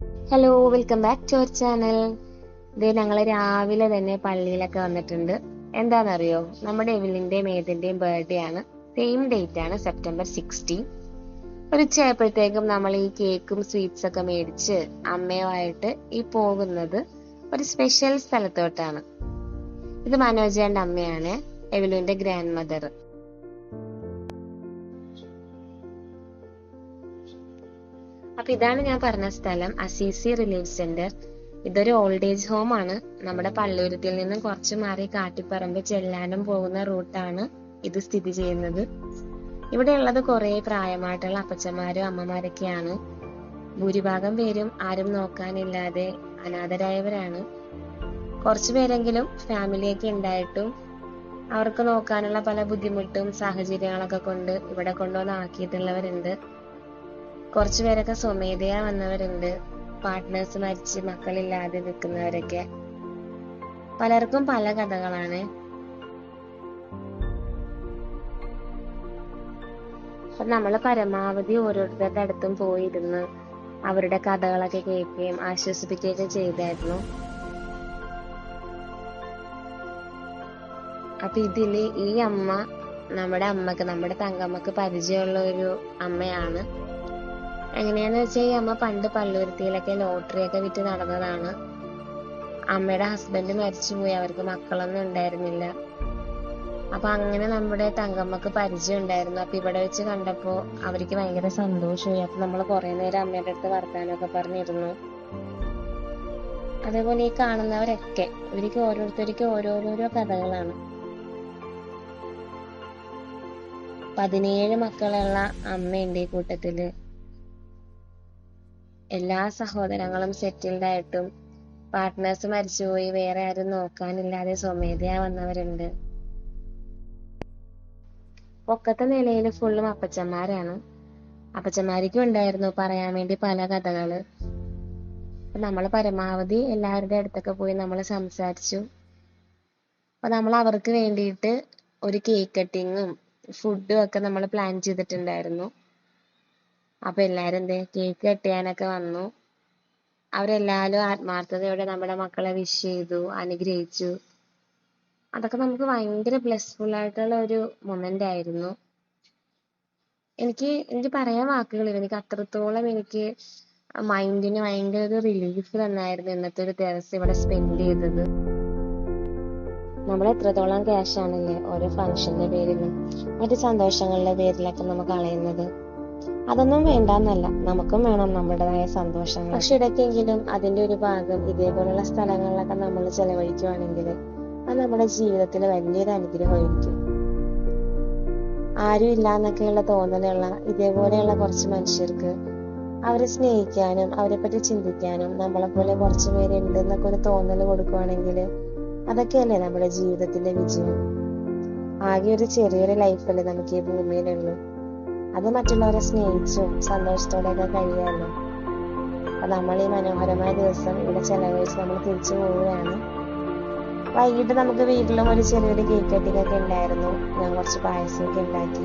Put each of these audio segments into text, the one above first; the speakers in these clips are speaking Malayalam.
Hello, welcome back to our channel. ഇത് ഞങ്ങൾ രാവിലെ തന്നെ പള്ളിയിലൊക്കെ വന്നിട്ടുണ്ട്. എന്താണെന്നറിയോ, നമ്മുടെ എവിലിന്റെയും ഏതിന്റെയും ബർത്ത്ഡേ ആണ്. സെയിം ഡേറ്റ് ആണ്, സെപ്റ്റംബർ 16. ഒരു ഉച്ചയായപ്പോഴത്തേക്കും നമ്മൾ ഈ കേക്കും സ്വീറ്റ്സ് ഒക്കെ മേടിച്ച് അമ്മയുമായിട്ട് ഈ പോകുന്നത് ഒരു സ്പെഷ്യൽ സ്ഥലത്തോട്ടാണ്. ഇത് മനോജേന്റെ അമ്മയാണ്, എവിലുവിന്റെ ഗ്രാൻഡ് മദർ. അപ്പൊ ഇതാണ് ഞാൻ പറഞ്ഞ സ്ഥലം, അസീസി റിലീഫ് സെന്റർ. ഇതൊരു ഓൾഡ് ഏജ് ഹോം ആണ്. നമ്മുടെ പള്ളുരുത്തിയിൽ നിന്നും കുറച്ച് മാറി കാട്ടിപ്പറമ്പ് ചെല്ലാനം പോകുന്ന റൂട്ടാണ് ഇത് സ്ഥിതി ചെയ്യുന്നത്. ഇവിടെ ഉള്ളത് കുറെ പ്രായമായിട്ടുള്ള അപ്പച്ചന്മാരും അമ്മമാരൊക്കെയാണ്. ഭൂരിഭാഗം പേരും ആരും നോക്കാനില്ലാതെ അനാഥരായവരാണ്. കുറച്ചു പേരെങ്കിലും ഫാമിലിയൊക്കെ ഉണ്ടായിട്ടും അവർക്ക് നോക്കാനുള്ള പല ബുദ്ധിമുട്ടും സാഹചര്യങ്ങളൊക്കെ കൊണ്ട് ഇവിടെ കൊണ്ടുവന്ന് ആക്കിയിട്ടുള്ളവരുണ്ട്. കുറച്ചുപേരൊക്കെ സ്വമേധയാ വന്നവരുണ്ട്. പാർട്ട്നേഴ്സ് മരിച്ച് മക്കളില്ലാതെ നിൽക്കുന്നവരൊക്കെ. പലർക്കും പല കഥകളാണ്. അപ്പൊ നമ്മൾ പരമാവധി ഓരോരുത്തരുടെ അടുത്തും പോയിരുന്ന് അവരുടെ കഥകളൊക്കെ കേൾക്കുകയും ആശ്വസിപ്പിക്കുകയൊക്കെ ചെയ്തായിരുന്നു. അപ്പൊ ഇതില് ഈ അമ്മ നമ്മുടെ തങ്കമ്മക്ക് പരിചയമുള്ള ഒരു അമ്മയാണ്. എങ്ങനെയാന്ന് വെച്ചാൽ ഈ അമ്മ പണ്ട് പള്ളുരുത്തിയിലൊക്കെ ലോട്ടറി ഒക്കെ വിറ്റ് നടന്നതാണ്. അമ്മയുടെ ഹസ്ബൻഡ് മരിച്ചുപോയി, അവർക്ക് മക്കളൊന്നും ഉണ്ടായിരുന്നില്ല. അപ്പൊ അങ്ങനെ നമ്മുടെ തങ്കമ്മക്ക് പരിചയം ഉണ്ടായിരുന്നു. അപ്പൊ ഇവിടെ വെച്ച് കണ്ടപ്പോ അവർക്ക് ഭയങ്കര സന്തോഷമായി. അപ്പൊ നമ്മൾ കുറെ നേരം അമ്മയുടെ അടുത്ത് വർത്താനമൊക്കെ പറഞ്ഞിരുന്നു. അതേപോലെ ഈ കാണുന്നവരൊക്കെ ഇവർക്ക് ഓരോരുത്തർക്ക് ഓരോരോ കഥകളാണ്. 17 മക്കളുള്ള അമ്മയുണ്ട് ഈ കൂട്ടത്തില്. എല്ലാ സഹോദരങ്ങളും സെറ്റിൽഡ് ആയിട്ടും പാർട്ട്നേഴ്സ് മരിച്ചുപോയി വേറെ ആരും നോക്കാനില്ലാതെ സ്വമേധയാ വന്നവരുണ്ട്. പൊക്കത്തെ നിലയിൽ ഫുള്ളും അപ്പച്ചന്മാരാണ്. അപ്പച്ചന്മാർക്കും ഉണ്ടായിരുന്നു പറയാൻ വേണ്ടി പല കഥകള്. നമ്മൾ പരമാവധി എല്ലാവരുടെ അടുത്തൊക്കെ പോയി നമ്മൾ സംസാരിച്ചു. അപ്പൊ നമ്മൾ അവർക്ക് വേണ്ടിയിട്ട് ഒരു കേക്ക് കട്ടിങ്ങും ഫുഡും ഒക്കെ നമ്മൾ പ്ലാൻ ചെയ്തിട്ടുണ്ടായിരുന്നു. അപ്പൊ എല്ലാരും കേക്ക് കട്ട് ചെയ്യാനൊക്കെ വന്നു. അവരെല്ലാരും ആത്മാർത്ഥതയോടെ നമ്മുടെ മക്കളെ വിഷ് ചെയ്തു, അനുഗ്രഹിച്ചു. അതൊക്കെ നമുക്ക് ഭയങ്കര ബ്ലെസ്ഫുൾ ആയിട്ടുള്ള ഒരു മൊമെന്റ് ആയിരുന്നു. എനിക്ക് പറയാൻ വാക്കുകളില്ല. എനിക്ക് അത്രത്തോളം എനിക്ക് മൈൻഡിന് ഭയങ്കര ഒരു റിലീഫ് തന്നായിരുന്നു ഇന്നത്തെ ഒരു ദിവസം ഇവിടെ സ്പെൻഡ് ചെയ്തത്. നമ്മൾ എത്രത്തോളം ക്യാഷ് ആണല്ലേ ഓരോ ഫംഗ്ഷന്റെ പേരിലും മറ്റു സന്തോഷങ്ങളുടെ പേരിലൊക്കെ നമുക്ക് കളയുന്നത്. അതൊന്നും വേണ്ടെന്നല്ല, നമുക്കും വേണം നമ്മുടേതായ സന്തോഷങ്ങൾ. പക്ഷെ ഇടയ്ക്കെങ്കിലും അതിന്റെ ഒരു ഭാഗം ഇതേപോലുള്ള സ്ഥലങ്ങളിലൊക്കെ നമ്മൾ ചെലവഴിക്കുവാണെങ്കിൽ അത് നമ്മുടെ ജീവിതത്തിൽ വലിയൊരു അനുഗ്രഹമായിരിക്കും. ആരും ഇല്ല എന്നൊക്കെയുള്ള തോന്നലുള്ള ഇതേപോലെയുള്ള കുറച്ച് മനുഷ്യർക്ക് അവരെ സ്നേഹിക്കാനും അവരെ പറ്റി ചിന്തിക്കാനും നമ്മളെ പോലെ കുറച്ചു പേരുണ്ട് എന്നൊക്കെ ഒരു തോന്നൽ കൊടുക്കുവാണെങ്കിൽ അതൊക്കെയല്ലേ നമ്മുടെ ജീവിതത്തിന്റെ വിജയം. ആകെ ഒരു ചെറിയൊരു ലൈഫല്ലേ നമുക്ക് ഈ ഭൂമിയിലുള്ളൂ. അത് മറ്റുള്ളവരെ സ്നേഹിച്ചും സന്തോഷത്തോടെയൊക്കെ കഴിയാമല്ലോ. അപ്പൊ നമ്മൾ ഈ മനോഹരമായ ദിവസം ഇവിടെ ചെലവഴിച്ച് നമ്മൾ തിരിച്ചു പോവുകയാണ്. വൈകിട്ട് നമുക്ക് വീട്ടിലും ഒരു ചെറിയൊരു കേക്ക് കട്ടിംഗ് ഒക്കെ ഉണ്ടായിരുന്നു. ഞാൻ കുറച്ച് പായസമൊക്കെ ഉണ്ടാക്കി.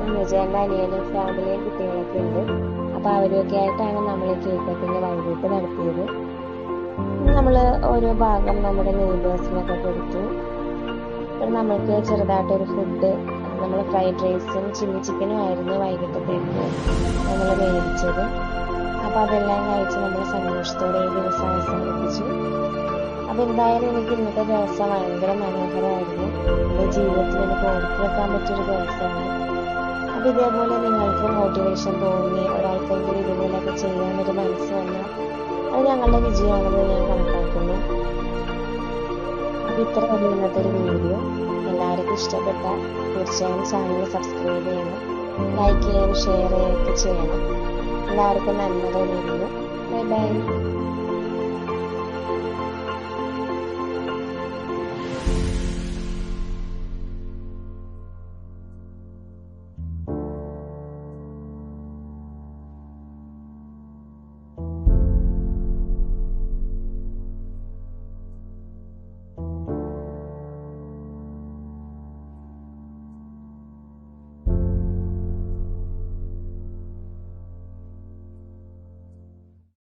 മനോജേന്റെ അനിയനും ഫാമിലിയും കുട്ടികളൊക്കെ ഉണ്ട്. അപ്പൊ അവരൊക്കെ ആയിട്ടാണ് നമ്മൾ ഈ കേക്ക് കട്ടിങ് വൈകിട്ട് നടത്തിയത്. നമ്മള് ഓരോ ഭാഗം നമ്മുടെ നെയ്ബേഴ്സിനൊക്കെ കൊടുത്തു. നമ്മൾക്ക് ചെറുതായിട്ടൊരു ഫുഡ്, നമ്മൾ ഫ്രൈഡ് റൈസും ചില്ലി ചിക്കനും ആയിരുന്നു വൈകിട്ടത്തേക്ക് നമ്മൾ മേടിച്ചത്. അപ്പൊ അതെല്ലാം കഴിച്ച് നമ്മൾ സന്തോഷത്തോടെ ഈ ദിവസം അവസാനിപ്പിച്ചു. അപ്പൊ എന്തായാലും എനിക്ക് ഇന്നത്തെ ദിവസം ഭയങ്കര മനോഹരമായിരുന്നു. എന്റെ ജീവിതത്തിൽ എനിക്ക് ഓർത്തു വെക്കാൻ പറ്റിയൊരു ദിവസമാണ്. അപ്പൊ ഇതേപോലെ നിങ്ങൾക്ക് മോട്ടിവേഷൻ തോന്നി ഒരാൾക്കെങ്കിലും ഇതുപോലെയൊക്കെ ചെയ്യാനൊരു മനസ്സ് വന്നാൽ അത് ഞങ്ങളുടെ വിജയമാണെന്ന് ഞാൻ കണക്കാക്കുന്നു. അപ്പൊ ഇത്ര വലിയ ഇന്നത്തെ ഒരു വീഡിയോ എല്ലാവർക്കും ഇഷ്ടപ്പെട്ട തീർച്ചയായും ചാനൽ സബ്സ്ക്രൈബ് ചെയ്യണം, ലൈക്ക് ചെയ്യാനും ഷെയർ ചെയ്യുകയൊക്കെ ചെയ്യണം. എല്ലാവർക്കും നന്മ തോന്നിയിരുന്നു. Bye bye.